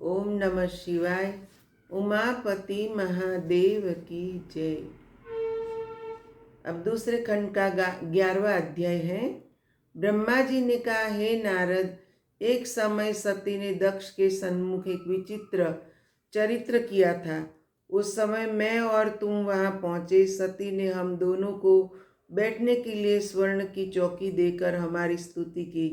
ओम नमः शिवाय। उमापति महादेव की जय। अब दूसरे खंड का 11वां अध्याय है। ब्रह्मा जी ने कहा, हे नारद, एक समय सती ने दक्ष के सन्मुख एक विचित्र चरित्र किया था। उस समय मैं और तुम वहां पहुंचे। सती ने हम दोनों को बैठने के लिए स्वर्ण की चौकी देकर हमारी स्तुति की।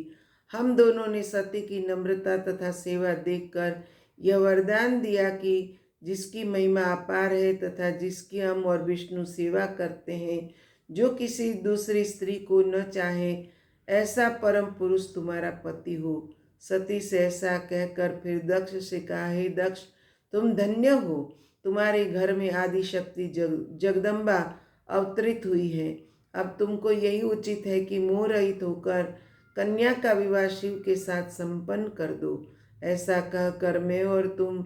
हम दोनों ने सती की नम्रता तथा सेवा देखकर यह वरदान दिया कि जिसकी महिमा अपार है तथा जिसकी हम और विष्णु सेवा करते हैं, जो किसी दूसरी स्त्री को न चाहे, ऐसा परम पुरुष तुम्हारा पति हो। सती से ऐसा कहकर फिर दक्ष से कहा, हे दक्ष, तुम धन्य हो। तुम्हारे घर में आदि शक्ति जगदम्बा अवतरित हुई है। अब तुमको यही उचित है कि मोह रहित होकर कन्या का विवाह शिव के साथ संपन्न कर दो। ऐसा कहकर मैं और तुम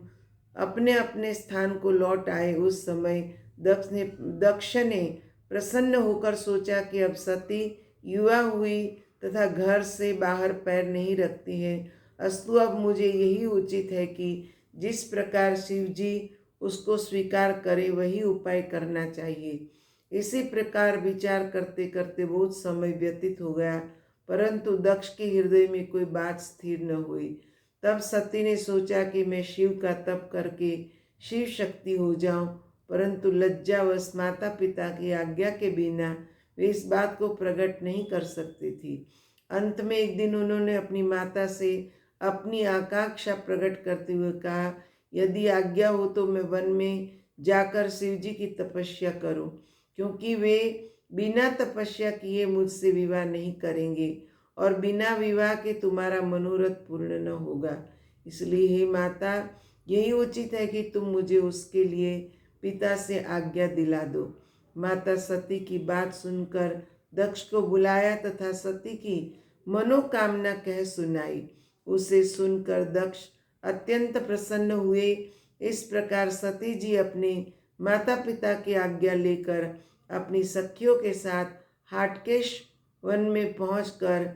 अपने अपने स्थान को लौट आए। उस समय दक्ष ने प्रसन्न होकर सोचा कि अब सती युवा हुई तथा घर से बाहर पैर नहीं रखती है, अस्तु अब मुझे यही उचित है कि जिस प्रकार शिव जी उसको स्वीकार करे वही उपाय करना चाहिए। इसी प्रकार विचार करते करते बहुत समय व्यतीत हो गया, परंतु दक्ष के हृदय में कोई बात स्थिर न हुई। तब सती ने सोचा कि मैं शिव का तप करके शिव शक्ति हो जाऊं, परंतु लज्जावश माता पिता की आज्ञा के बिना वे इस बात को प्रकट नहीं कर सकती थी। अंत में एक दिन उन्होंने अपनी माता से अपनी आकांक्षा प्रकट करते हुए कहा, यदि आज्ञा हो तो मैं वन में जाकर शिव जी की तपस्या करूं, क्योंकि वे बिना तपस्या किए मुझसे विवाह नहीं करेंगे और बिना विवाह के तुम्हारा मनोरथ पूर्ण न होगा। इसलिए हे माता, यही उचित है कि तुम मुझे उसके लिए पिता से आज्ञा दिला दो। माता सती की बात सुनकर दक्ष को बुलाया तथा सती की मनोकामना कह सुनाई। उसे सुनकर दक्ष अत्यंत प्रसन्न हुए। इस प्रकार सती जी अपने माता पिता की आज्ञा लेकर अपनी सखियों के साथ हाटकेश वन में पहुंचकर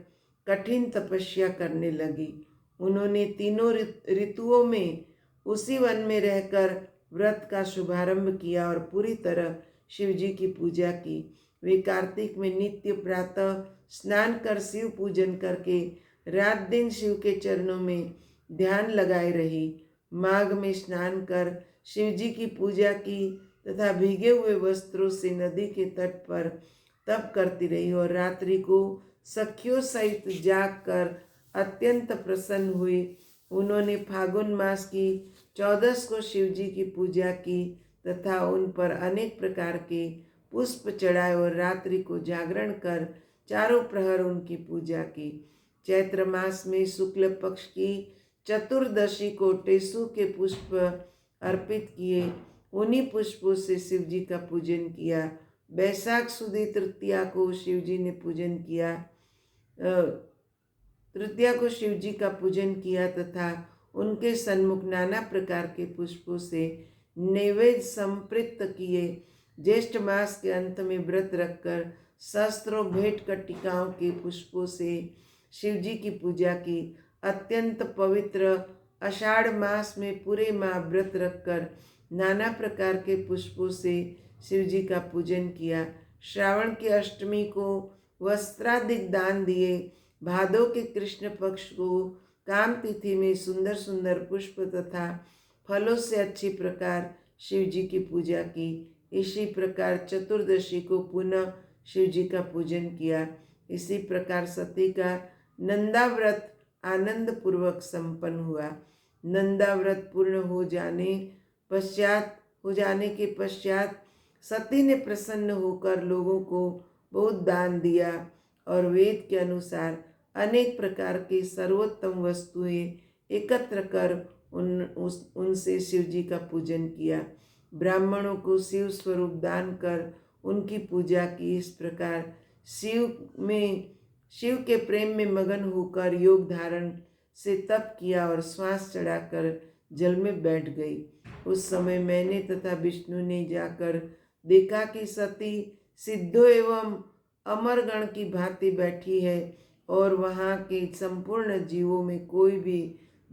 कठिन तपस्या करने लगी। उन्होंने तीनों ऋतुओं में उसी वन में रहकर व्रत का शुभारंभ किया और पूरी तरह शिव जी की पूजा की। वे कार्तिक में नित्य प्रातः स्नान कर शिव पूजन करके रात दिन शिव के चरणों में ध्यान लगाए रही। माघ में स्नान कर शिव जी की पूजा की तथा भीगे हुए वस्त्रों से नदी के तट पर तप करती रही और रात्रि को सखियों सहित जाग कर अत्यंत प्रसन्न हुई। उन्होंने फागुन मास की 14 को शिव जी की पूजा की तथा उन पर अनेक प्रकार के पुष्प चढ़ाए और रात्रि को जागरण कर चारों प्रहर उनकी पूजा की। चैत्र मास में शुक्ल पक्ष की चतुर्दशी को टेसु के पुष्प अर्पित किए। उन्हीं पुष्पों से शिव जी का पूजन किया। बैसाख सुदी तृतीया को शिव जी ने पूजन किया तृतीया को शिव जी का पूजन किया तथा उनके सन्मुख नाना प्रकार के पुष्पों से नैवेद्य संप्रीत किए। ज्येष्ठ मास के अंत में व्रत रखकर सहस्त्रों भेंट कटिकाओं के पुष्पों से शिव जी की पूजा की। अत्यंत पवित्र आषाढ़ मास में पूरे माह व्रत रखकर नाना प्रकार के पुष्पों से शिव जी का पूजन किया। श्रावण की अष्टमी को वस्त्रादिक दान दिए। भादो के कृष्ण पक्ष को काम तिथि में सुंदर सुंदर पुष्प तथा फलों से अच्छी प्रकार शिव जी की पूजा की। इसी प्रकार चतुर्दशी को पुनः शिव जी का पूजन किया। इसी प्रकार सती का नंदा व्रत आनंद पूर्वक संपन्न हुआ। नंदा व्रत पूर्ण हो जाने के पश्चात सती ने प्रसन्न होकर लोगों को बहुत दान दिया और वेद के अनुसार अनेक प्रकार की सर्वोत्तम वस्तुएं एकत्र कर उनसे शिव जी का पूजन किया। ब्राह्मणों को शिव स्वरूप दान कर उनकी पूजा की। इस प्रकार शिव के प्रेम में मगन होकर योग धारण से तप किया और श्वास चढ़ाकर जल में बैठ गई। उस समय मैंने तथा विष्णु ने जाकर देखा कि सती सिद्धों एवं अमरगण की भांति बैठी है और वहाँ के संपूर्ण जीवों में कोई भी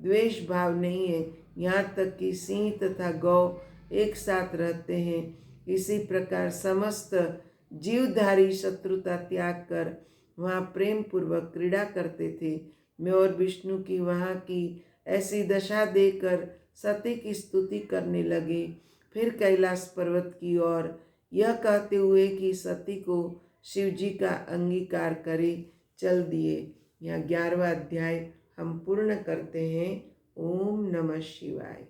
द्वेष भाव नहीं है। यहाँ तक कि सिंह तथा गौ एक साथ रहते हैं। इसी प्रकार समस्त जीवधारी शत्रुता त्याग कर वहाँ प्रेम पूर्वक क्रीड़ा करते थे। मैं और विष्णु की वहाँ की ऐसी दशा देकर सती की स्तुति करने लगे। फिर कैलाश पर्वत की ओर यह कहते हुए कि सती को शिवजी का अंगीकार करे चल दिए। यह 11वां अध्याय हम पूर्ण करते हैं। ओम नमः शिवाय।